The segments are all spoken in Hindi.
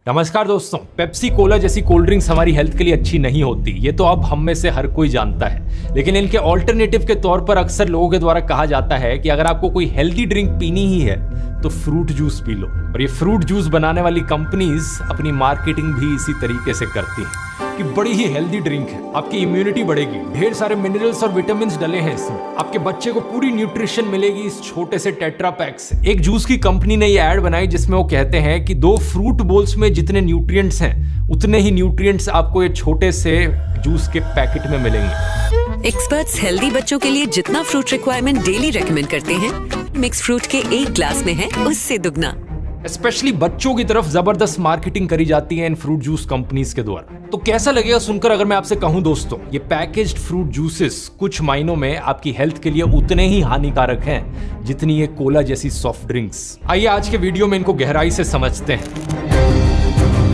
नमस्कार दोस्तों, पेप्सी कोला जैसी कोल्ड ड्रिंक्स हमारी हेल्थ के लिए अच्छी नहीं होती, ये तो अब हम में से हर कोई जानता है। लेकिन इनके ऑल्टरनेटिव के तौर पर अक्सर लोगों के द्वारा कहा जाता है कि अगर आपको कोई हेल्दी ड्रिंक पीनी ही है तो फ्रूट जूस पी लो। और ये फ्रूट जूस बनाने वाली कंपनीज अपनी मार्केटिंग भी इसी तरीके से करती हैं कि बड़ी ही हेल्दी ड्रिंक है, आपकी इम्यूनिटी बढ़ेगी, ढेर सारे मिनरल्स और विटामिन डले हैं इसमें, आपके बच्चे को पूरी न्यूट्रिशन मिलेगी इस छोटे से टेट्रा पैक से। एक जूस की कंपनी ने ये ऐड बनाई जिसमें वो कहते हैं कि 2 फ्रूट बोल्स में जितने न्यूट्रिएंट्स हैं उतने ही न्यूट्रिएंट्स आपको ये छोटे से जूस के पैकेट में मिलेंगे। एक्सपर्ट्स हेल्दी बच्चों के लिए जितना फ्रूट रिक्वायरमेंट डेली रेकमेंड करते हैं, मिक्स फ्रूट के एक ग्लास में है उससे दुगना। स्पेशली बच्चों की तरफ जबरदस्त मार्केटिंग करी जाती है इन फ्रूट जूस कंपनीज के द्वारा। तो कैसा लगेगा सुनकर अगर मैं आपसे कहूं दोस्तों, ये पैकेज्ड फ्रूट जूसेस कुछ मायनों में आपकी हेल्थ के लिए उतने ही हानिकारक हैं जितनी ये कोला जैसी सॉफ्ट ड्रिंक्स। आइए आज के वीडियो में इनको गहराई से समझते हैं।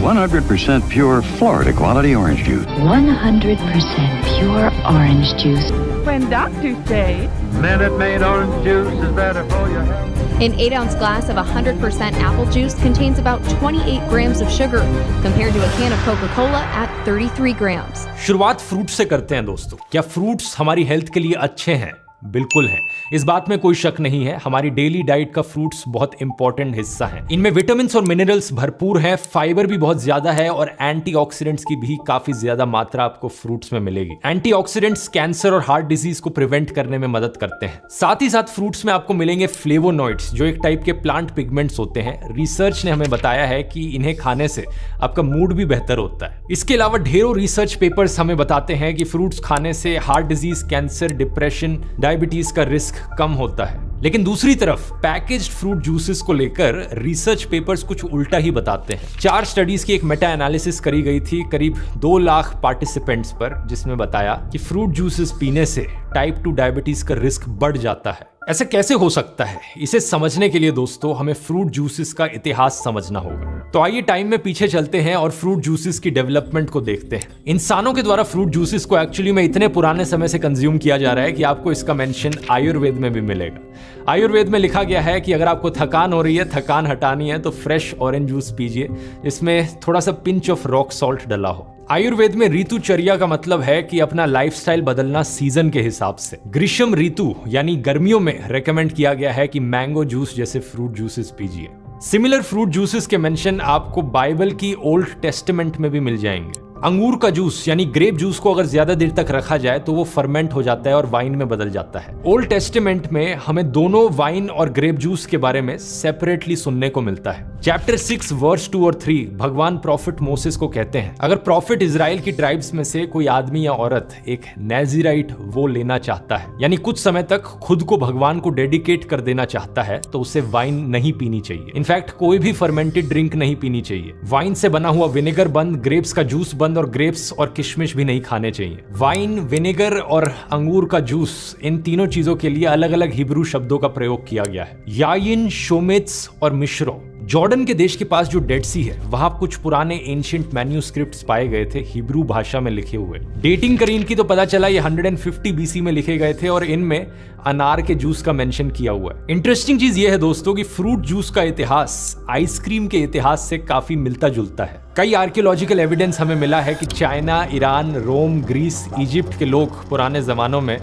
100% pure Florida quality orange juice. 100% pure orange juice. When doctors say Minute Maid orange juice is better for your health. An 8-ounce glass of 100% apple juice contains about 28 grams of sugar, compared to a can of Coca-Cola at 33 grams. शुरुआत फ्रूट से करते हैं दोस्तों। क्या फ्रूट्स हमारी हेल्थ के लिए अच्छे हैं? बिल्कुल है, इस बात में कोई शक नहीं है। हमारी डेली डाइट का फ्रूट्स बहुत इंपॉर्टेंट हिस्सा है। इनमें विटामिन और मिनरल्स भरपूर है, फाइबर भी बहुत ज्यादा है और एंटीऑक्सीडेंट्स की भी काफी ज्यादा मात्रा आपको फ्रूट्स में मिलेगी। एंटीऑक्सीडेंट्स कैंसर और हार्ट डिजीज को प्रिवेंट करने में मदद करते हैं। साथ ही साथ फ्रूट्स में आपको मिलेंगे फ्लेवोनॉइड्स, जो एक टाइप के प्लांट पिगमेंट्स होते हैं। रिसर्च ने हमें बताया है कि इन्हें खाने से आपका मूड भी बेहतर होता है। इसके अलावा ढेरों रिसर्च पेपर्स हमें बताते हैं कि फ्रूट्स खाने से heart disease, cancer, depression, diabetes का रिस्क कम होता है। लेकिन दूसरी तरफ पैकेज्ड फ्रूट जूसेस को लेकर रिसर्च पेपर्स कुछ उल्टा ही बताते हैं। 4 स्टडीज की एक मेटा एनालिसिस करी गई थी करीब 2 लाख पार्टिसिपेंट्स पर, जिसमें बताया कि फ्रूट जूसेस पीने से टाइप 2 डायबिटीज का रिस्क बढ़ जाता है। ऐसे कैसे हो सकता है? इसे समझने के लिए दोस्तों हमें फ्रूट जूसेस का इतिहास समझना होगा। तो आइए टाइम में पीछे चलते हैं और फ्रूट जूसेस की डेवलपमेंट को देखते हैं। इंसानों के द्वारा फ्रूट जूसेस को एक्चुअली में इतने पुराने समय से कंज्यूम किया जा रहा है कि आपको इसका मेंशन आयुर्वेद में भी मिलेगा। आयुर्वेद में लिखा गया है कि अगर आपको थकान हो रही है, थकान हटानी है, तो फ्रेश ऑरेंज जूस पीजिए, इसमें थोड़ा सा पिंच ऑफ रॉक सॉल्ट डला हो। आयुर्वेद में ऋतुचर्या का मतलब है कि अपना लाइफस्टाइल बदलना सीजन के हिसाब से। ग्रीष्म ऋतु यानी गर्मियों में रेकमेंड किया गया है कि मैंगो जूस जैसे फ्रूट जूसेस पीजिए। सिमिलर फ्रूट जूसेस के मेंशन आपको बाइबल की ओल्ड टेस्टामेंट में भी मिल जाएंगे। अंगूर का जूस यानी ग्रेप जूस को अगर ज्यादा देर तक रखा जाए तो वो फर्मेंट हो जाता है और वाइन में बदल जाता है। ओल्ड टेस्टामेंट में हमें दोनों वाइन और ग्रेप जूस के बारे में सेपरेटली सुनने को मिलता है। चैप्टर 6 वर्स 2 और 3 भगवान प्रॉफिट मोसेस को कहते हैं, अगर प्रॉफिट इजराइल की ट्राइब्स में से कोई आदमी या औरत एक नेज़िराइट वो लेना चाहता है, यानी कुछ समय तक खुद को भगवान को डेडिकेट कर देना चाहता है, तो उसे वाइन नहीं पीनी चाहिए। इनफैक्ट कोई भी फर्मेंटेड ड्रिंक नहीं पीनी चाहिए। वाइन से बना हुआ विनेगर बंद, ग्रेप्स का जूस बंद और ग्रेप्स और किशमिश भी नहीं खाने चाहिए। वाइन, विनेगर और अंगूर का जूस, इन तीनों चीजों के लिए अलग अलग हिब्रू शब्दों का प्रयोग किया गया है, याइन, शोमेत्स और मिश्रो। जॉर्डन के देश के पास जो डेड सी है, वहां कुछ पुराने एंशिएंट मैन्यूस्क्रिप्ट्स पाए गए थे हिब्रू भाषा में लिखे हुए। डेटिंग करी इनकी तो पता चला ये 150 BC में लिखे गए थे और इनमें अनार के जूस का मेंशन किया हुआ है। इंटरेस्टिंग चीज ये है दोस्तों कि फ्रूट जूस का इतिहास आइसक्रीम के इतिहास से काफी मिलता जुलता है। कई आर्कियोलॉजिकल एविडेंस हमें मिला है कि चाइना, ईरान, रोम, ग्रीस, इजिप्ट के लोग पुराने जमानों में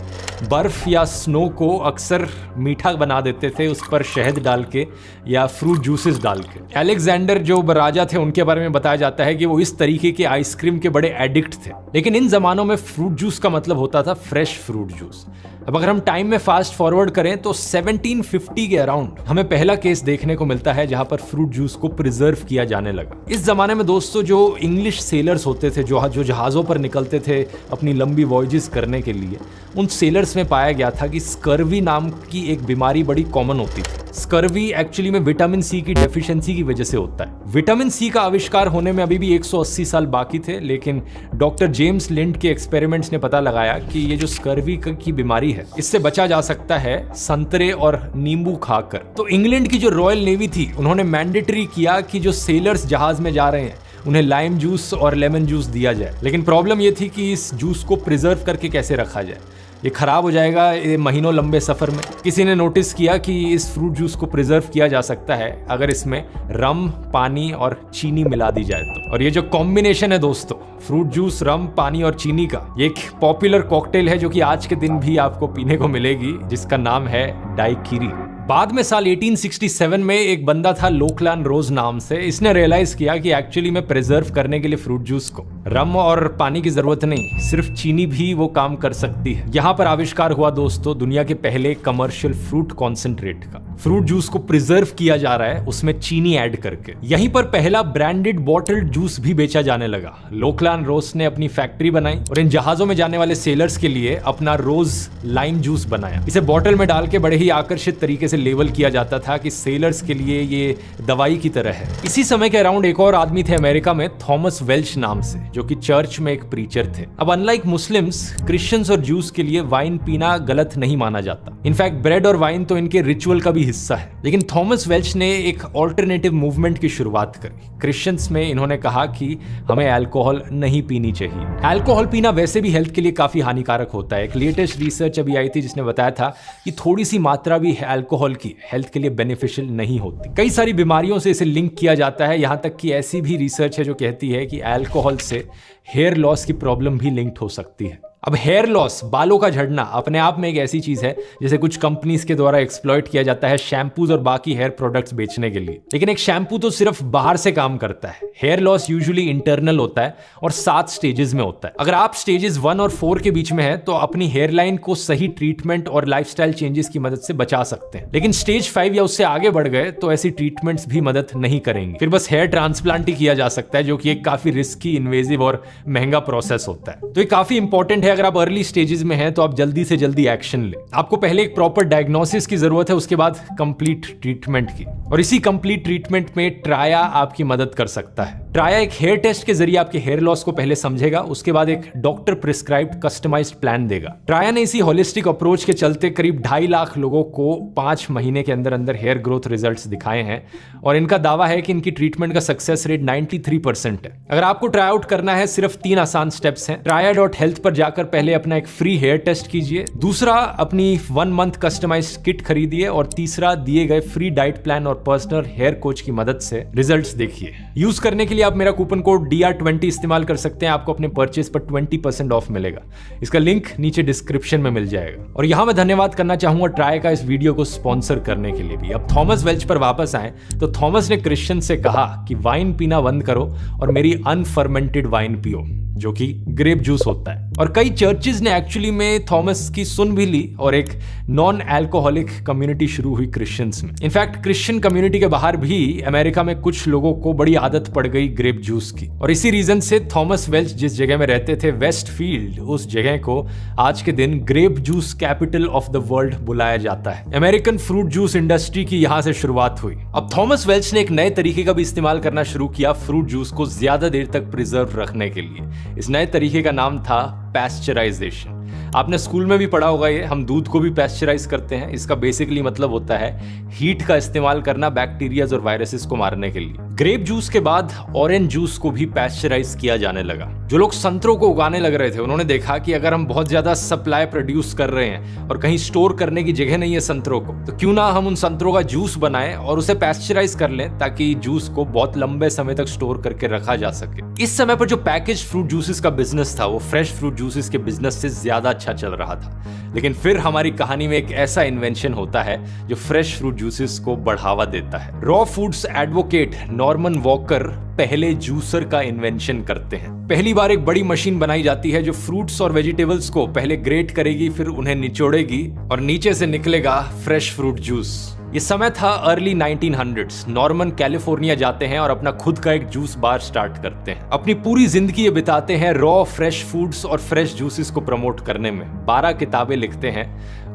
बर्फ या स्नो को अक्सर मीठा बना देते थे, उस पर शहद डाल के या फ्रूट जूसेस डाल के। अलेक्जेंडर जो राजा थे उनके बारे में बताया जाता है कि वो इस तरीके के आइसक्रीम के बड़े एडिक्ट थे। लेकिन इन जमानों में फ्रूट जूस का मतलब होता था फ्रेश फ्रूट जूस। अब अगर हम टाइम में फास्ट फॉरवर्ड करें तो 1750 के अराउंड हमें पहला केस देखने को मिलता है जहां पर फ्रूट जूस को प्रिजर्व किया जाने लगा। इस जमाने में दोस्तों जो इंग्लिश सेलर्स होते थे, जो जहाजों पर निकलते थे अपनी लंबी वॉयजेस करने के लिए, उन सेलर्स में पाया गया था कि स्कर्वी नाम की एक बीमारी बड़ी कॉमन होती थी। स्कर्वी एक्चुअली में विटामिन सी की डेफिशिएंसी की वजह से होता है। विटामिन सी का आविष्कार होने में अभी भी 180 साल बाकी थे, लेकिन डॉक्टर जेम्स लिंड के एक्सपेरिमेंट्स ने पता लगाया कि ये जो स्कर्वी की बीमारी है, इससे बचा जा सकता है संतरे और नींबू खाकर। तो इंग्लैंड की जो रॉयल नेवी थी, उन्होंने मैंडेटरी किया कि जो सेलर्स जहाज में जा रहे हैं उन्हें लाइम जूस और लेमन जूस दिया जाए। लेकिन प्रॉब्लम ये थी कि इस जूस को प्रिजर्व करके कैसे रखा जाए। ये खराब हो जाएगा ये महीनों लंबे सफर में। किसी ने नोटिस किया कि इस फ्रूट जूस को प्रिजर्व किया जा सकता है अगर इसमें रम, पानी और चीनी मिला दी जाए तो। और ये जो कॉम्बिनेशन है दोस्तों, फ्रूट जूस, रम, पानी और चीनी का, ये एक पॉपुलर कॉकटेल है जो कि आज के दिन भी आपको पीने को मिलेगी, जिसका नाम है डाइकिरी। बाद में साल 1867 में एक बंदा था लोकलान रोज नाम से, इसने रियलाइज किया कि एक्चुअली में प्रिजर्व करने के लिए फ्रूट जूस को रम और पानी की जरूरत नहीं, सिर्फ चीनी भी वो काम कर सकती है। यहाँ पर आविष्कार हुआ दोस्तों दुनिया के पहले कमर्शियल फ्रूट कॉन्सेंट्रेट का। फ्रूट जूस को प्रिजर्व किया जा रहा है उसमें चीनी ऐड करके। यहीं पर पहला ब्रांडेड बॉटल्ड जूस भी बेचा जाने लगा। लोकलान रोज ने अपनी फैक्ट्री बनाई और इन जहाजों में जाने वाले सेलर्स के लिए अपना रोज लाइम जूस बनाया। इसे बॉटल में डाल के बड़े ही आकर्षित तरीके से लेबल किया जाता था कि सेलर्स के लिए ये दवाई की तरह है। इसी समय के अराउंड एक और आदमी थे अमेरिका में, थॉमस वेल्च नाम से, जो कि चर्च में एक प्रीचर थे। अब अनलाइक मुस्लिम्स, क्रिश्चियंस और जूस के लिए वाइन पीना गलत नहीं माना जाता। इनफैक्ट ब्रेड और वाइन तो इनके रिचुअल का भी हिस्सा है। लेकिन थॉमस वेल्च ने एक ऑल्टरनेटिव मूवमेंट की शुरुआत करी। क्रिश्चियंस में इन्होंने कहा कि हमें अल्कोहल नहीं पीनी चाहिए। अल्कोहल पीना वैसे भी हेल्थ के लिए काफी हानिकारक होता है। एक लेटेस्ट रिसर्च अभी आई थी जिसने बताया था कि थोड़ी सी मात्रा भी अल्कोहल की हेल्थ के लिए बेनिफिशियल नहीं होती। कई सारी बीमारियों से इसे लिंक किया जाता है। यहां तक कि ऐसी भी रिसर्च है जो कहती है कि अल्कोहल से हेयर लॉस की प्रॉब्लम भी लिंक्ड हो सकती है। अब हेयर लॉस, बालों का झड़ना, अपने आप में एक ऐसी चीज है जिसे कुछ कंपनीज के द्वारा एक्सप्लॉइट किया जाता है शैम्पूज और बाकी हेयर प्रोडक्ट्स बेचने के लिए। लेकिन एक शैम्पू तो सिर्फ बाहर से काम करता है। हेयर लॉस यूजुअली इंटरनल होता है और 7 स्टेजेस में होता है। अगर आप स्टेजेस 1 और 4 के बीच में है तो अपनी हेयर लाइन को सही ट्रीटमेंट और लाइफस्टाइल चेंजेस की मदद से बचा सकते हैं। लेकिन स्टेज 5 या उससे आगे बढ़ गए तो ऐसी ट्रीटमेंट्स भी मदद नहीं करेंगी। फिर बस हेयर ट्रांसप्लांट ही किया जा सकता है, जो कि एक काफी रिस्की, इन्वेजिव और महंगा प्रोसेस होता है। तो ये काफी इंपॉर्टेंट है। अगर आप अर्ली स्टेजेस में हैं तो आप जल्दी से जल्दी एक्शन लें। आपको पहले एक प्रॉपर डायग्नोसिस की जरूरत है, उसके बाद कंप्लीट ट्रीटमेंट की। और इसी कंप्लीट ट्रीटमेंट में ट्राया आपकी मदद कर सकता है। ट्राया एक हेयर टेस्ट के जरिए आपके हेयर लॉस को पहले समझेगा, उसके बाद एक डॉक्टर प्रिस्क्राइब्ड कस्टमाइज्ड प्लान देगा। ट्राया ने इसी होलिस्टिक अप्रोच के चलते करीब 2.5 लाख लोगों को 5 महीने के अंदर अंदर हेयर ग्रोथ रिजल्ट्स दिखाए हैं और इनका दावा है कि इनकी ट्रीटमेंट का सक्सेस रेट 93% है। अगर आपको ट्राई आउट करना है, सिर्फ 3 आसान स्टेप्स हैं। traya.health पर जाकर पहले अपना एक फ्री हेयर टेस्ट कीजिए, दूसरा अपनी 1 मंथ कस्टमाइज्ड किट खरीदिए और तीसरा दिए गए फ्री डाइट प्लान और पर्सनल हेयर कोच की मदद से रिजल्ट्स देखिए। यूज करने के लिए आप मेरा कूपन कोड DR20 इस्तेमाल कर सकते हैं। आपको अपने परचेज पर 20% ऑफ मिलेगा। इसका लिंक नीचे डिस्क्रिप्शन में मिल जाएगा। और यहां मैं धन्यवाद करना चाहूंगा ट्राई का इस वीडियो को स्पॉन्सर करने के लिए भी। अब थॉमस वेल्च पर वापस आए तो थॉमस ने क्रिश्चियन से कहा कि वाइन पीना बंद करो और मेरी अनफर्मेंटेड वाइन पियो, जो कि ग्रेप जूस होता है। और कई चर्चेज ने एक्चुअली में थॉमस की सुन भी ली और एक नॉन अल्कोहलिक कम्युनिटी शुरू हुई क्रिश्चियंस में। इनफैक्ट क्रिश्चियन कम्युनिटी के बाहर भी अमेरिका में कुछ लोगों को बड़ी आदत पड़ गई ग्रेप जूस की। और इसी रीजन से थॉमस वेल्च जिस जगह में रहते थे, वेस्टफील्ड, उस जगह को आज के दिन grape juice capital of the world बुलाया जाता है। अमेरिकन फ्रूट जूस इंडस्ट्री की यहां से शुरुआत हुई। अब थॉमस वेल्च ने एक नए तरीके का भी इस्तेमाल करना शुरू किया फ्रूट जूस को ज्यादा देर तक प्रिजर्व रखने के लिए। इस नए तरीके का नाम था पैस्चराइजेशन। आपने स्कूल में भी पढ़ा होगा ये, हम दूध को भी पैस्चराइज करते हैं। इसका बेसिकली मतलब होता है हीट का इस्तेमाल करना बैक्टीरियाज और वायरसेस को मारने के लिए। ग्रेप जूस के बाद ऑरेंज जूस को भी पैस्चराइज किया जाने लगा। जो लोग संतरों को उगाने लग रहे थे उन्होंने देखा कि अगर हम बहुत ज्यादा सप्लाई प्रोड्यूस कर रहे हैं और कहीं स्टोर करने की जगह नहीं है संतरों को, तो क्यों ना हम उन संतरों का जूस बनाएं और उसे पैस्चराइज कर लें ताकि जूस को बहुत लंबे समय तक स्टोर करके रखा जा सके। इस समय पर जो पैकेज फ्रूट जूसेस का बिजनेस था वो फ्रेश फ्रूट जूसेस के बिजनेस से ज्यादा अच्छा चल रहा था। लेकिन फिर हमारी कहानी में एक ऐसा इन्वेंशन होता है जो फ्रेश फ्रूट जूसेस को बढ़ावा देता है। Raw foods advocate Norman walker पहले जूसर का इन्वेंशन करते हैं। पहली बार एक बड़ी मशीन बनाई जाती है जो फ्रूट्स और वेजिटेबल्स को पहले ग्रेट करेगी, फिर उन्हें निचोड़ेगी और नीचे से निकलेगा फ्रेश फ्रूट जूस। ये समय था अर्ली 1900s। नॉर्मन कैलिफोर्निया जाते हैं और अपना खुद का एक जूस बार स्टार्ट करते हैं। अपनी पूरी जिंदगी ये बिताते हैं रॉ फ्रेश फूड्स और फ्रेश जूसेस को प्रमोट करने में। 12 किताबें लिखते हैं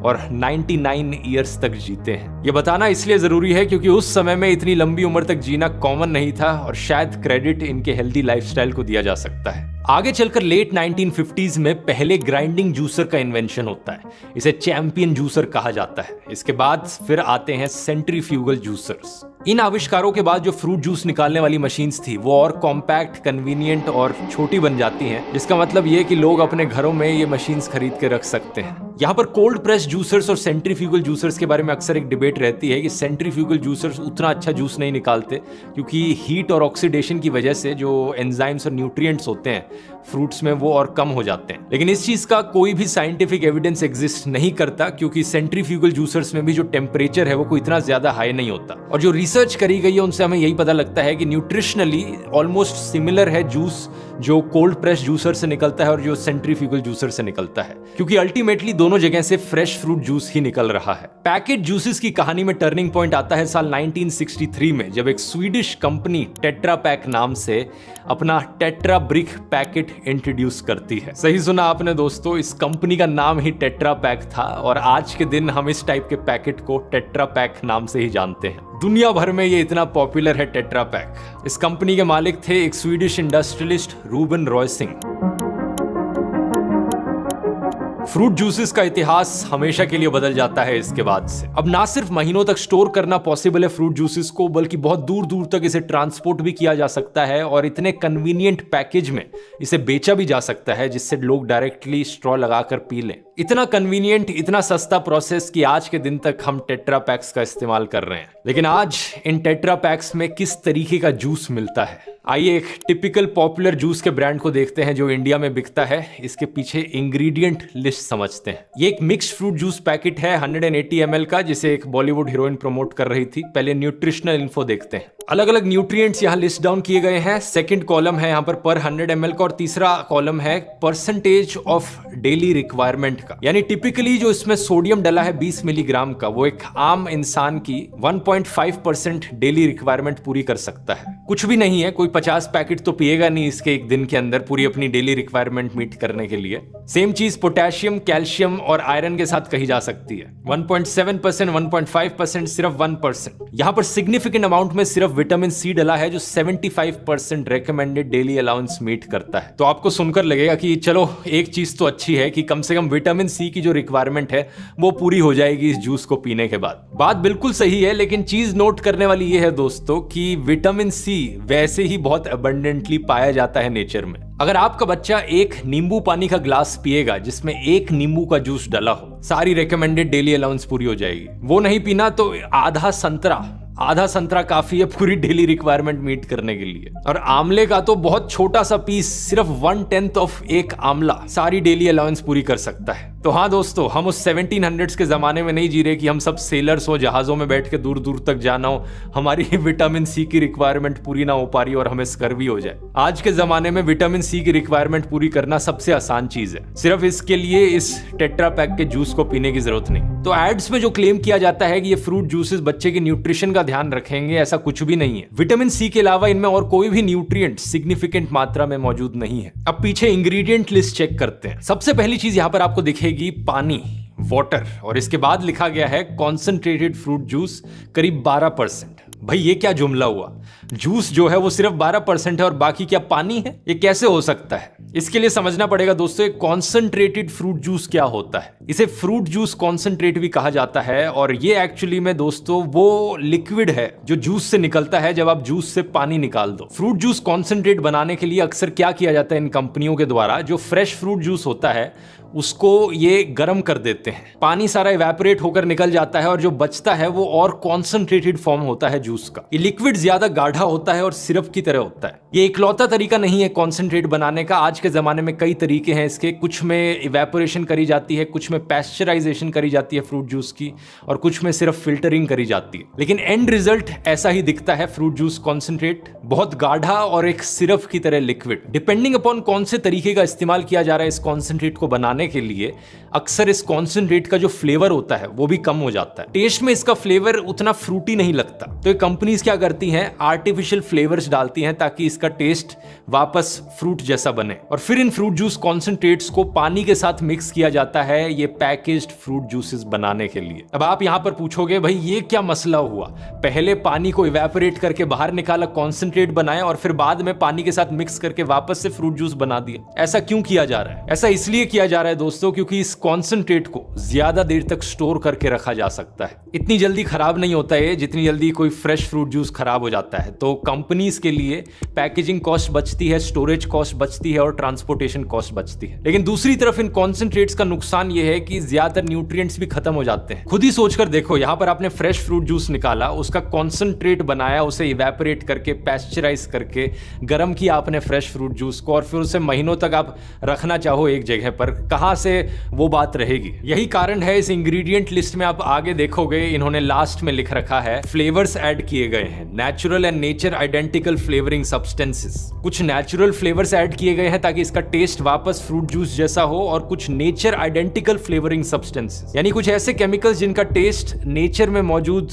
और 99 ईयर्स तक जीते हैं। ये बताना इसलिए जरूरी है क्योंकि उस समय में इतनी लंबी उम्र तक जीना कॉमन नहीं था और शायद क्रेडिट इनके हेल्दी लाइफस्टाइल को दिया जा सकता है। आगे चलकर लेट 1950s में पहले ग्राइंडिंग जूसर का इन्वेंशन होता है। इसे चैंपियन जूसर कहा जाता है। इसके बाद फिर आते हैं सेंट्रीफ्यूगल जूसर्स। इन आविष्कारों के बाद जो फ्रूट जूस निकालने वाली मशीन्स थी वो और कॉम्पैक्ट, कन्वीनियंट और छोटी बन जाती हैं, जिसका मतलब ये कि लोग अपने घरों में ये मशीन्स खरीद के रख सकते हैं। यहाँ पर कोल्ड प्रेस जूसर्स और सेंट्रीफ्यूगल जूसर्स के बारे में अक्सर एक डिबेट रहती है कि सेंट्रीफ्यूगल जूसर्स उतना अच्छा जूस नहीं निकालते क्योंकि हीट और ऑक्सीडेशन की वजह से जो एंजाइम्स और न्यूट्रिएंट्स होते हैं फ्रूट्स में वो और कम हो जाते हैं। लेकिन इस चीज का कोई भी साइंटिफिक एविडेंस एग्जिस्ट नहीं करता क्योंकि सेंट्रीफ्यूगल जूसर्स में भी जो टेम्परेचर है वो कोई इतना ज्यादा हाई नहीं होता। और जो रिसर्च करी गई है उनसे हमें यही पता लगता है कि न्यूट्रिशनली ऑलमोस्ट सिमिलर है जूस जो कोल्ड प्रेस जूसर से निकलता है और जो सेंट्रीफ्यूगल जूसर से निकलता है, क्योंकि अल्टीमेटली दोनों जगह से फ्रेश फ्रूट जूस ही निकल रहा है। पैकेट जूसेस की कहानी में टर्निंग पॉइंट आता है साल 1963 में, जब एक स्वीडिश कंपनी टेट्रा पैक नाम से अपना टेट्रा ब्रिक पैकेट इंट्रोड्यूस करती है। सही सुना आपने दोस्तों, इस कंपनी का नाम ही टेट्रा पैक था और आज के दिन हम इस टाइप के पैकेट को टेट्रा पैक नाम से ही जानते हैं। दुनिया भर में ये इतना पॉपुलर है टेट्रा पैक। इस कंपनी के मालिक थे एक Swedish industrialist Ruben Rausing. Fruit juices का इतिहास हमेशा के लिए बदल जाता है इसके बाद से। अब ना सिर्फ महीनों तक स्टोर करना पॉसिबल है फ्रूट जूसेस को, बल्कि बहुत दूर दूर तक इसे ट्रांसपोर्ट भी किया जा सकता है और इतने कन्वीनियंट पैकेज में इसे बेचा भी जा सकता है जिससे लोग डायरेक्टली स्ट्रॉ लगाकर पी लें। इतना कन्वीनियंट, इतना सस्ता प्रोसेस कि आज के दिन तक हम टेट्रा पैक्स का इस्तेमाल कर रहे हैं। लेकिन आज इन टेट्रा पैक्स में किस तरीके का जूस मिलता है, आइए एक टिपिकल पॉपुलर जूस के ब्रांड को देखते हैं जो इंडिया में बिकता है। इसके पीछे इंग्रेडिएंट लिस्ट समझते हैं। ये एक मिक्स्ड फ्रूट जूस पैकेट है 180 ml का, जिसे एक बॉलीवुड हीरोइन प्रमोट कर रही थी। पहले न्यूट्रिशनल इन्फो देखते हैं। अलग अलग न्यूट्रिएंट्स यहाँ लिस्ट डाउन किए गए हैं। सेकंड कॉलम है यहाँ पर 100 ml का और तीसरा कॉलम है परसेंटेज ऑफ डेली रिक्वायरमेंट का, यानी टिपिकली जो इसमें सोडियम डला है 20 मिलीग्राम का, वो एक आम इंसान की 1.5% डेली रिक्वायरमेंट पूरी कर सकता है। कुछ भी नहीं है, कोई 50 पैकेट तो पिएगा नहीं इसके एक दिन के अंदर पूरी अपनी डेली रिक्वायरमेंट मीट करने के लिए। सेम चीज पोटेशियम, कैल्शियम और आयरन के साथ कही जा सकती है। 1.7%, 1.5%, सिर्फ 1%। यहाँ पर सिग्निफिकेंट अमाउंट में सिर्फ विटामिन सी डला है जो 75% रेकमेंडेड डेली अलाउंस मीट करता है। तो आपको सुनकर लगेगा कि चलो एक चीज तो अच्छी है कि कम से कम विटामिन सी की जो रिक्वायरमेंट है वो पूरी हो जाएगी इस जूस को पीने के बाद। बात बिल्कुल सही है, लेकिन चीज नोट करने वाली ये है दोस्तों कि विटामिन सी वैसे ही बहुत अबंडेंटली पाया जाता है नेचर में। अगर आपका बच्चा एक नींबू पानी का ग्लास पिएगा जिसमें एक नींबू का जूस डला हो, सारी रिकमेंडेड डेली अलाउंस पूरी हो जाएगी। वो नहीं पीना तो आधा संतरा काफी है पूरी डेली रिक्वायरमेंट मीट करने के लिए। और आमले का तो बहुत छोटा सा पीस, सिर्फ 1/10 ऑफ एक आमला सारी डेली अलाउंस पूरी कर सकता है। तो हाँ दोस्तों, हम उस 1700s के जमाने में नहीं जी रहे कि हम सब सेलर्स हो, जहाजों में बैठ के दूर दूर तक जाना हो, हमारी विटामिन सी की रिक्वायरमेंट पूरी ना हो पा रही और हमें स्कर्वी हो जाए। आज के जमाने में विटामिन सी की रिक्वायरमेंट पूरी करना सबसे आसान चीज है। सिर्फ इसके लिए इस टेट्रा पैक के जूस को पीने की जरूरत नहीं। तो एड्स में जो क्लेम किया जाता है कि ये फ्रूट जूसेस बच्चे के न्यूट्रिशन का ध्यान रखेंगे, ऐसा कुछ भी नहीं है। विटामिन सी के अलावा इनमें और कोई भी न्यूट्रिएंट सिग्निफिकेंट मात्रा में मौजूद नहीं है। अब पीछे इंग्रेडिएंट लिस्ट चेक करते हैं। सबसे पहली चीज यहाँ पर आपको दिखेगी पानी, वाटर, और इसके बाद लिखा गया है कॉन्सेंट्रेटेड फ्रूट जूस करीब 12%। भाई ये क्या जुमला हुआ? जूस जो है वो सिर्फ 12% है और बाकी क्या पानी है? ये कैसे हो सकता है? इसके लिए समझना पड़ेगा दोस्तों एक कॉन्सेंट्रेटेड फ्रूट जूस क्या होता है। इसे फ्रूट जूस कॉन्सेंट्रेट भी कहा जाता है और ये एक्चुअली में दोस्तों वो लिक्विड है जो जूस से निकलता है जब आप जूस से पानी निकाल दो। फ्रूट जूस कॉन्सेंट्रेट बनाने के लिए अक्सर क्या किया जाता है इन कंपनियों के द्वारा, जो फ्रेश फ्रूट जूस होता है उसको ये गर्म कर देते हैं, पानी सारा इवेपोरेट होकर निकल जाता है और जो बचता है वो और कॉन्सेंट्रेटेड फॉर्म होता है जूस का। ये लिक्विड ज्यादा गाढ़ा होता है और सिरप की तरह होता है। ये इकलौता तरीका नहीं है कॉन्सेंट्रेट बनाने का। आज के जमाने में कई तरीके हैं इसके, कुछ में इवेपोरेशन करी जाती है, कुछ में पैस्चराइजेशन करी जाती है फ्रूट जूस की, और कुछ में सिर्फ फिल्टरिंग करी जाती है। लेकिन एंड रिजल्ट ऐसा ही दिखता है फ्रूट जूस कॉन्सेंट्रेट, बहुत गाढ़ा और एक सिरप की तरह लिक्विड। डिपेंडिंग अपॉन कौन से तरीके का इस्तेमाल किया जा रहा है इस कॉन्सेंट्रेट को बनाने के लिए, अक्सर इस कॉन्सेंट्रेट का जो फ्लेवर होता है वो भी कम हो जाता है। टेस्ट में इसका फ्लेवर उतना फ्रूटी नहीं लगता। तो ये कंपनीज क्या करती हैं, आर्टिफिशियल फ्लेवर्स डालती हैं ताकि इसका टेस्ट वापस फ्रूट जैसा बने। और फिर इन फ्रूट जूस कॉन्सेंट्रेट्स को पानी के साथ मिक्स किया जाता है ये पैकेज्ड फ्रूट जूसेस बनाने के लिए। अब आप यहां पर पूछोगे भाई ये क्या मसला हुआ, पहले पानी को इवेपोरेट करके बाहर निकाला, कॉन्सेंट्रेट बनाया और फिर बाद में पानी के साथ मिक्स करके वापस से फ्रूट जूस बना दिया। ऐसा क्यों किया जा रहा है? ऐसा इसलिए किया जा रहा है दोस्तों क्योंकि इस कॉन्सेंट्रेट को ज्यादा देर तक स्टोर करके रखा जा सकता है। इतनी जल्दी खराब नहीं होता है जितनी जल्दी कोई फ्रेश फ्रूट जूस खराब हो जाता है। तो कंपनीज के लिए पैकेजिंग कॉस्ट बचती है, स्टोरेज कॉस्ट बचती है और ट्रांसपोर्टेशन कॉस्ट बचती है। लेकिन दूसरी तरफ इन कॉन्सेंट्रेट्स का नुकसान यह है कि ज्यादातर न्यूट्रिएंट्स भी खत्म हो जाते हैं। खुद ही सोचकर देखो, यहां पर आपने फ्रेश फ्रूट जूस निकाला, उसका कॉन्सेंट्रेट बनाया, उसे इवेपोरेट करके पैस्चराइज करके गर्म किया आपने फ्रेश फ्रूट जूस को, और फिर उसे महीनों तक आप रखना चाहो एक जगह पर, कहां से वो बात रहेगी। यही कारण है इस इंग्रेडिएंट लिस्ट में आप आगे देखोगे इन्होंने लास्ट में लिख रखा है फ्लेवर्स ऐड किए गए हैं, natural and nature identical flavouring substances. कुछ नेचुरल फ्लेवर्स ऐड किए गए हैं ताकि इसका टेस्ट वापस फ्रूट जूस जैसा हो, और कुछ नेचर आइडेंटिकल फ्लेवरिंग सब्सटेंसेस यानी कुछ ऐसे केमिकल्स जिनका टेस्ट नेचर में मौजूद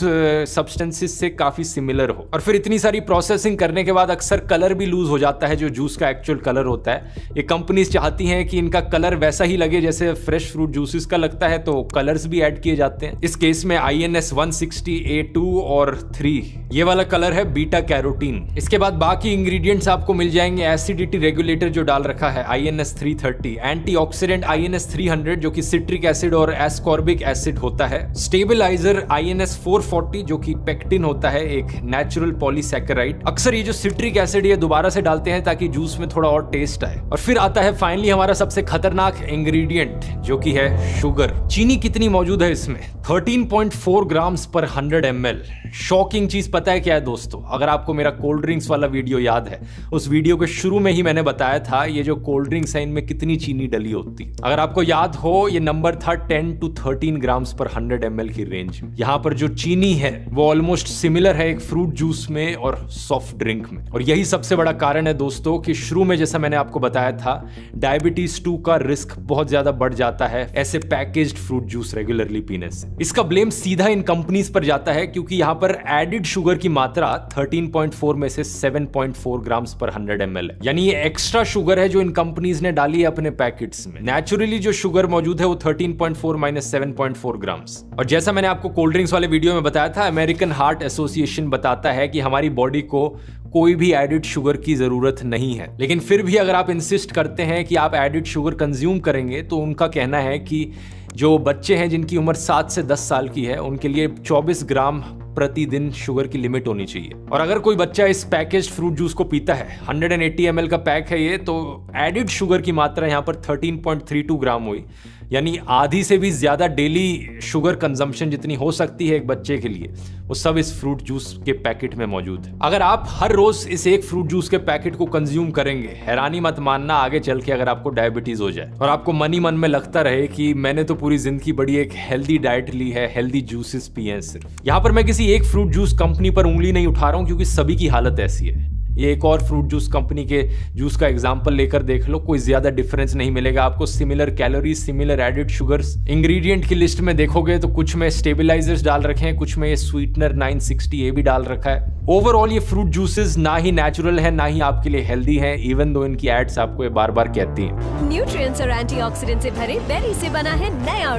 सब्सटेंसेस से काफी सिमिलर हो। और फिर इतनी सारी प्रोसेसिंग करने के बाद अक्सर कलर भी लूज हो जाता है, जो जूस का एक्चुअल कलर होता है। ये कंपनीज चाहती हैं कि इनका कलर वैसा ही लगे जैसे फ्रेश फ्रूट जूसेस का लगता है, तो कलर्स भी ऐड किए जाते हैं। इस केस में INS 160 A2 और 3 ये वाला कलर है बीटा कैरोटीन। इसके बाद बाकी इंग्रेडिएंट्स आपको मिल जाएंगे। एसिडिटी रेगुलेटर जो डाल रखा है INS 330, एंटीऑक्सीडेंट INS 300 जो कि सिट्रिक एसिड और एस्कॉर्बिक एसिड होता है, स्टेबलाइजर INS 440 जो कि पेक्टिन होता है, एक नेचुरल पॉलीसैकेराइड। अक्सर ये जो सिट्रिक एसिड ये दोबारा से डालते हैं ताकि जूस में थोड़ा और टेस्ट आए। और फिर आता है फाइनली हमारा सबसे खतरनाक इंग्रेडिएंट जो कि है शुगर। चीनी कितनी मौजूद है इसमें? 13.4 ग्राम्स पर 100 ml। शॉकिंग चीज पता है क्या है दोस्तों? अगर आपको मेरा कोल्ड ड्रिंक्स वाला वीडियो याद है, उस वीडियो के शुरू में ही मैंने बताया था ये जो कोल्ड ड्रिंक्स है इनमें कितनी चीनी डली होती है। अगर आपको याद हो, ये नंबर था 10 to 13 ग्राम्स पर 100 ml की रेंज में। यहाँ पर जो चीनी है वो ऑलमोस्ट सिमिलर है एक फ्रूट जूस में और सॉफ्ट ड्रिंक में। और यही सबसे बड़ा कारण है दोस्तों कि शुरू में जैसा मैंने आपको बताया था, डायबिटीज 2 का रिस्क बहुत ज्यादा बढ़ जाता है ऐसे पैकेज्ड फ्रूट जूस रेगुलरली पीने से। इसका ब्लेम सीधा इन कंपनीज पर जाता है क्योंकि यहाँ पर एडिड शुगर की मात्रा 13.4 में से 7.4 ग्राम्स पर 100 ml है। यानी ये एक्स्ट्रा शुगर है जो इन कंपनीज ने डाली है अपने पैकेट्स में। नेचुरली जो शुगर मौजूद है वो 13.4 माइनस 7.4 ग्राम्स। और जैसा मैंने आपको कोल्ड ड्रिंक्स वाले वीडियो में बताया था, अमेरिकन हार्ट एसोसिएशन बताता है कि हमारी बॉडी को कोई भी एडिड शुगर की जरूरत नहीं है। लेकिन फिर भी अगर आप इंसिस्ट करते हैं कि आप एडिड शुगर कंज्यूम करेंगे, तो उनका कहना है कि जो बच्चे हैं जिनकी उम्र 7 से 10 साल की है उनके लिए 24 ग्राम प्रतिदिन शुगर की लिमिट होनी चाहिए। और अगर कोई बच्चा इस पैकेज्ड फ्रूट जूस को पीता है, 180 ml का पैक है ये, तो एडिड शुगर की मात्रा यहाँ पर 13.32 ग्राम हुई। यानी आधी से भी ज्यादा डेली शुगर कंजम्पशन जितनी हो सकती है एक बच्चे के लिए, वो सब इस फ्रूट जूस के पैकेट में मौजूद है। अगर आप हर रोज इस एक फ्रूट जूस के पैकेट को कंज्यूम करेंगे, हैरानी मत मानना आगे चल के अगर आपको डायबिटीज हो जाए और आपको मन ही मन में लगता रहे कि मैंने तो पूरी जिंदगी बड़ी एक हेल्दी डाइट ली है, हेल्दी जूसेस पिए हैं सिर्फ। यहाँ पर मैं किसी एक फ्रूट जूस कंपनी पर उंगली नहीं उठा रहा हूँ क्योंकि सभी की हालत ऐसी है। ये एक और फ्रूट जूस कंपनी के जूस का एग्जांपल लेकर देख लो, कोई ज्यादा डिफरेंस नहीं मिलेगा आपको। Similar calories, similar added sugars. Ingredient की लिस्ट में देखोगे तो कुछ में स्टेबलाइजर्स डाल रखे हैं, कुछ में ये स्वीटनर 960 भी डाल रखा है। ओवरऑल ये फ्रूट जूसेस ना ही नेचुरल है ना ही आपके लिए हेल्दी है, इवन दो इनकी एड्स आपको ये बार बार कहती हैं। न्यूट्रिएंट्स और एंटीऑक्सीडेंट से भरे बेरी से बना है नया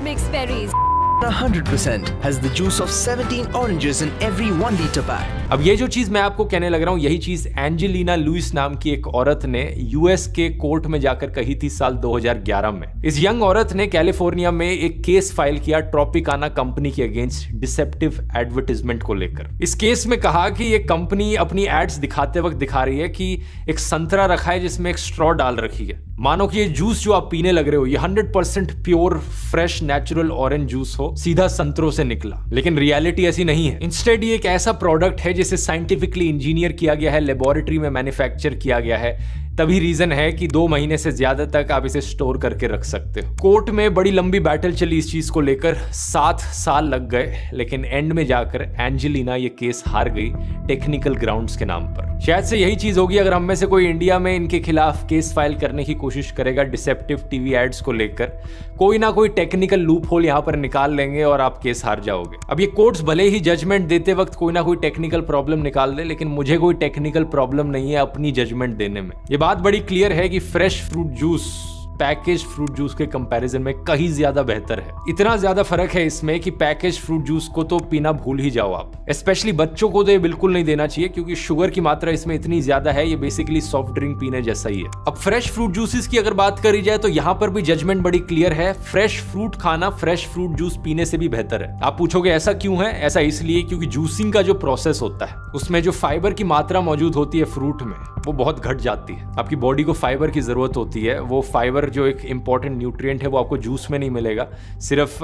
mix berries. 100% has the juice of 17 oranges in every 1 liter pack. अब ये जो चीज मैं आपको कहने लग रहा हूं, यही चीज एंजेलिना लुइस नाम की एक औरत ने यूएस के कोर्ट में जाकर कही थी साल 2011 में। इस यंग औरत ने कैलिफोर्निया में एक केस फाइल किया ट्रॉपिकाना कंपनी के अगेंस्ट डिसेप्टिव एडवर्टाइजमेंट को लेकर। इस केस में कहा कि ये कंपनी अपनी एड्स दिखाते वक्त दिखा रही है कि एक संतरा रखा है जिसमें एक स्ट्रॉ डाल रखी है, मानो कि ये जूस जो आप पीने लग रहे हो ये 100% pure fresh natural orange juice हो, सीधा संतरों से निकला। लेकिन रियलिटी ऐसी नहीं है। इंस्टेड ये एक ऐसा प्रोडक्ट है जिसे साइंटिफिकली इंजीनियर किया गया है, लेबोरेटरी में मैन्युफैक्चर किया गया है, तभी रीजन है कि 2 महीने से ज्यादा तक आप इसे स्टोर करके रख सकते हो। कोर्ट में बड़ी लंबी बैटल चली इस चीज को लेकर, 7 साल लग गए, लेकिन एंड में जाकर एंजेलिना ये केस हार गई टेक्निकल ग्राउंड्स के नाम पर। शायद से यही चीज होगी अगर हम में से कोई इंडिया में इनके खिलाफ केस फाइल करने की कोशिश करेगा डिसेप्टिव टीवी एड्स को लेकर, कोई ना कोई टेक्निकल लूप होल यहाँ पर निकाल लेंगे और आप केस हार जाओगे। अब ये कोर्ट्स भले ही जजमेंट देते वक्त कोई ना कोई टेक्निकल प्रॉब्लम निकाल दे, लेकिन मुझे कोई टेक्निकल प्रॉब्लम नहीं है अपनी जजमेंट देने में। ये बात बड़ी क्लियर है कि fresh fruit juice package fruit juice के कंपैरिजन में कहीं ज्यादा बेहतर है। इतना ज्यादा फर्क है इसमें कि पैकेज फ्रूट जूस को तो पीना भूल ही जाओ आप। स्पेशली बच्चों को तो ये बिल्कुल नहीं देना चाहिए क्योंकि शुगर की मात्रा इसमें इतनी ज्यादा है, ये बेसिकली सॉफ्ट ड्रिंक पीने जैसा ही है। अब फ्रेश फ्रूट जूसेस की अगर बात करी जाए तो यहाँ पर भी जजमेंट बड़ी क्लियर है। फ्रेश फ्रूट खाना फ्रेश फ्रूट जूस पीने से भी बेहतर है। आप पूछोगे ऐसा क्यों है? ऐसा इसलिए क्योंकि जूसिंग का जो प्रोसेस होता है उसमें जो फाइबर की मात्रा मौजूद होती है फ्रूट में वो बहुत घट जाती है। आपकी बॉडी को फाइबर की जरूरत होती है, वो फाइबर जो एक इंपॉर्टेंट न्यूट्रिएंट है वो आपको जूस में नहीं मिलेगा, सिर्फ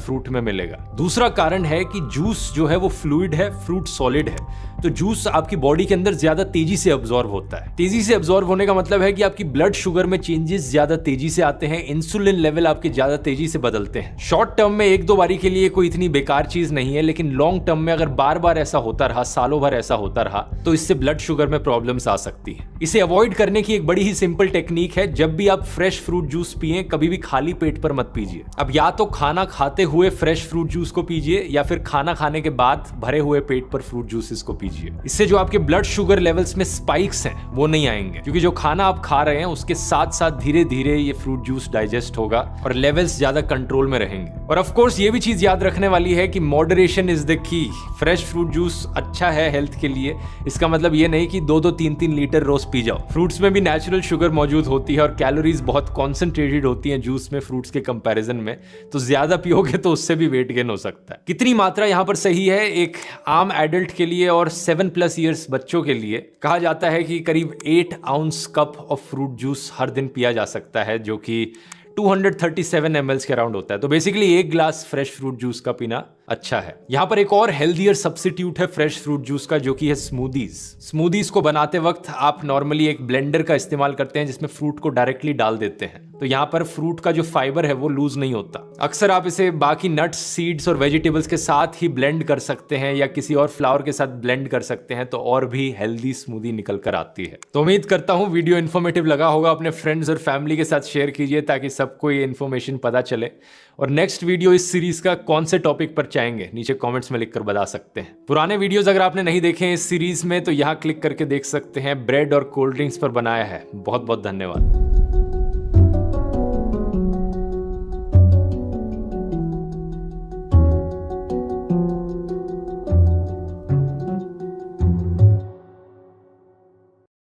फ्रूट में मिलेगा। दूसरा कारण है कि जूस जो है वो फ्लूइड है, फ्रूट सॉलिड है, तो जूस आपकी बॉडी के अंदर ज्यादा तेजी से अब्सॉर्ब होता है। तेजी से अब्सॉर्ब होने का मतलब है कि आपकी ब्लड शुगर में चेंजेस ज्यादा तेजी से आते हैं, इंसुलिन लेवल आपके ज्यादा तेजी से बदलते हैं। शॉर्ट टर्म में एक दो बारी के लिए कोई इतनी बेकार चीज नहीं है, लेकिन लॉन्ग टर्म में अगर बार बार ऐसा होता रहा, सालों भर ऐसा होता रहा, तो इससे ब्लड शुगर में प्रॉब्लम्स आ सकती है। इसे अवॉइड करने की एक बड़ी ही सिंपल टेक्निक है, जब भी आप फ्रेश फ्रूट जूस पिए कभी भी खाली पेट पर मत पीजिए। अब या तो खाना खाते हुए फ्रेश फ्रूट जूस को पीजिए या फिर खाना खाने के बाद भरे हुए पेट पर फ्रूट जूसेस को पीजिए। इससे जो आपके ब्लड शुगर लेवल्स में स्पाइक्स हैं वो नहीं आएंगे, क्योंकि जो खाना आप खा रहे हैं उसके साथ साथ धीरे धीरे ये फ्रूट जूस डाइजेस्ट होगा और लेवल्स ज्यादा कंट्रोल में रहेंगे। और ऑफ कोर्स ये भी चीज याद रखने वाली है कि moderation is the key. Fresh fruit juice अच्छा है हेल्थ के लिए, इसका मतलब ये नहीं कि 2-2, 3-3 लीटर रोज पी जाओ। फ्रूट्स में भी नेचुरल शुगर मौजूद होती है और कैलोरीज बहुत कॉन्सेंट्रेटेड होती हैं जूस में फ्रूट्स के कंपैरिजन में, तो ज्यादा पियोगे तो उससे भी वेट गेन हो सकता है। कितनी मात्रा यहाँ पर सही है एक आम एडल्ट के लिए और 7+ ईयर्स बच्चों के लिए? कहा जाता है कि करीब 8 ounce cup of fruit juice हर दिन पिया जा सकता है, जो कि 237 ml के अराउंड होता है। तो basically 1 glass fresh fruit juice का पीना अच्छा है। यहाँ पर एक और हेल्दियर सब्स्टिट्यूट है फ्रेश फ्रूट जूस का, जो कि है स्मूदीज। स्मूदीज को बनाते वक्त आप नॉर्मली एक ब्लेंडर का इस्तेमाल करते हैं जिसमें फ्रूट को डायरेक्टली डाल देते हैं, तो यहाँ पर फ्रूट का जो फाइबर है वो लूज नहीं होता। अक्सर आप इसे बाकी नट्स, सीड्स और वेजिटेबल्स के साथ ही ब्लेंड कर सकते हैं या किसी और फ्लावर के साथ ब्लेंड कर सकते हैं, तो और भी हेल्दी स्मूदी निकल कर आती है। तो उम्मीद करता हूँ वीडियो इन्फॉर्मेटिव लगा होगा। अपने फ्रेंड्स और फैमिली के साथ शेयर कीजिए ताकि सबको ये इन्फॉर्मेशन पता चले। और नेक्स्ट वीडियो इस सीरीज का कौन से टॉपिक पर चाहेंगे नीचे कमेंट्स में लिखकर बता सकते हैं। पुराने वीडियोस अगर आपने नहीं देखे हैं इस सीरीज में तो यहाँ क्लिक करके देख सकते हैं। ब्रेड और कोल्ड ड्रिंक्स पर बनाया है। बहुत बहुत धन्यवाद।